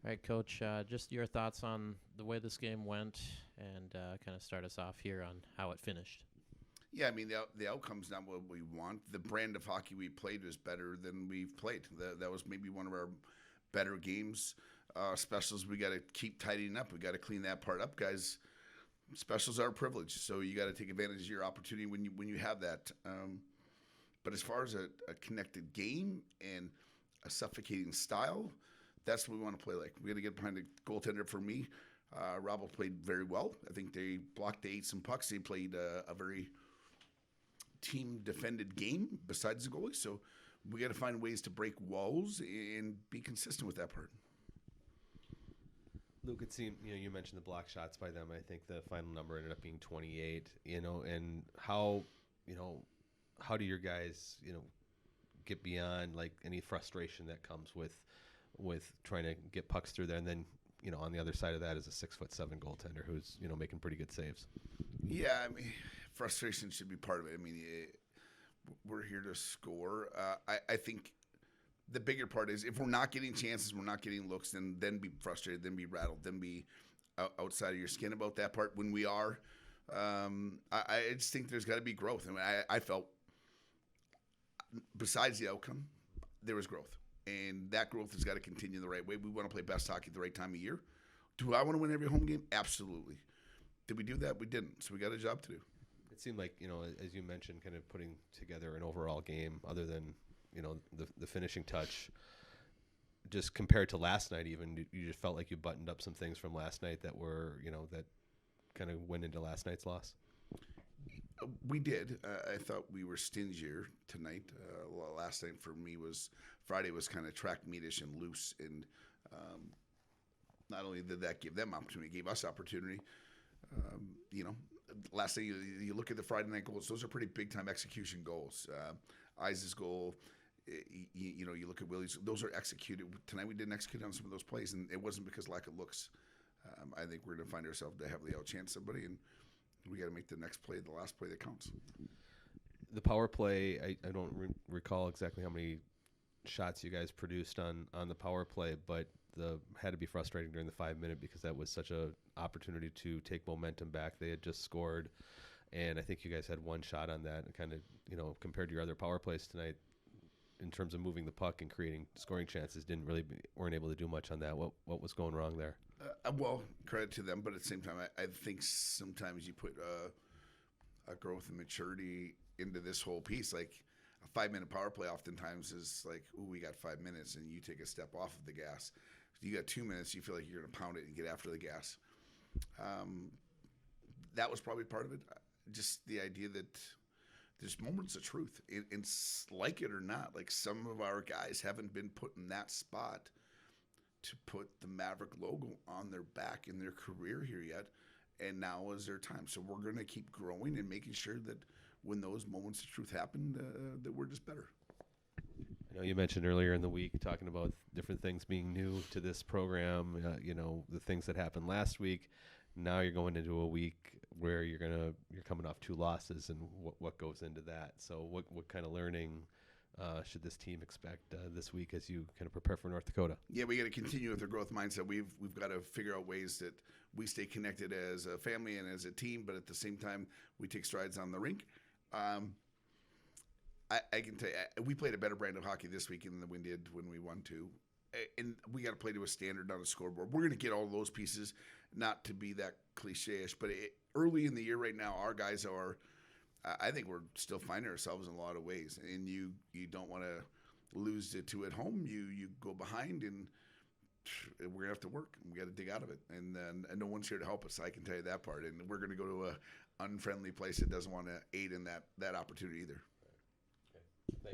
All right, Coach, just your thoughts on the way this game went and kind of start us off here on how it finished. Yeah, I mean the outcome's not what we want. The brand of hockey we played was better than we've played. That was maybe one of our better games. Specials we got to keep tidying up. We got to clean that part up, guys. Specials are a privilege, so you got to take advantage of your opportunity when you have that. But as far as a connected game and a suffocating style, that's what we want to play like. We got to get behind the goaltender. For me, Robbo played very well. I think they blocked, they ate some pucks. They played a very team defended game besides the goalie. So we got to find ways to break walls and be consistent with that part. Luke, it seemed, you mentioned the block shots by them. I think the final number ended up being 28, and how do your guys, get beyond like any frustration that comes with trying to get pucks through there, and then on the other side of that is a 6'7" goaltender who's making pretty good saves. Yeah, I mean, frustration should be part of it. I mean, we're here to score. I think the bigger part is if we're not getting chances, we're not getting looks, then be frustrated, then be rattled, then be outside of your skin about that part. When we are, I just think there's got to be growth. I mean, I felt besides the outcome, there was growth. And that growth has got to continue the right way. We want to play best hockey at the right time of year. Do I want to win every home game? Absolutely. Did we do that? We didn't. So we got a job to do. It seemed like, as you mentioned, kind of putting together an overall game other than, the finishing touch. Just compared to last night even, you just felt like you buttoned up some things from last night that were, that kind of went into last night's loss? We did. I thought we were stingier tonight. Last night for me was Friday was kind of track meetish and loose, and not only did that give them opportunity, it gave us opportunity. Last thing you look at the Friday night goals; those are pretty big time execution goals. Isaac's goal, you look at Willie's; those are executed. Tonight we didn't execute on some of those plays, and it wasn't because lack of looks. I think we're going to find ourselves to heavily outchance somebody, and we got to make the next play the last play that counts. The power play, I don't recall exactly how many shots you guys produced on the power play, but had to be frustrating during the 5-minute because that was such a opportunity to take momentum back. They had just scored, and I think you guys had one shot on that, and kind of, compared to your other power plays tonight, in terms of moving the puck and creating scoring chances, weren't able to do much on that. What was going wrong there? Well, credit to them, but at the same time, I think sometimes you put a growth and maturity into this whole piece. Like a 5-minute power play oftentimes is like, ooh, we got 5 minutes, and you take a step off of the gas. You got 2 minutes, you feel like you're going to pound it and get after the gas. That was probably part of it. Just the idea that there's moments of truth. And like it or not, like some of our guys haven't been put in that spot to put the Maverick logo on their back in their career here yet, and now is their time. So we're going to keep growing and making sure that when those moments of truth happen, that we're just better. I know you mentioned earlier in the week talking about different things being new to this program, the things that happened last week. Now you're going into a week where you're coming off 2 losses, and what goes into that. So what kind of learning should this team expect this week as you kind of prepare for North Dakota? Yeah, we got to continue with the growth mindset. We've got to figure out ways that we stay connected as a family and as a team, but at the same time, we take strides on the rink. I can tell you, we played a better brand of hockey this weekend than we did when we won 2. And we got to play to a standard on a scoreboard. We're going to get all those pieces, not to be that cliche-ish, but early in the year right now, our guys are – I think we're still finding ourselves in a lot of ways, and you don't want to lose it to at home. You go behind, and we're gonna have to work. We got to dig out of it, and no one's here to help us. I can tell you that part. And we're gonna go to a unfriendly place that doesn't want to aid in that opportunity either. Okay.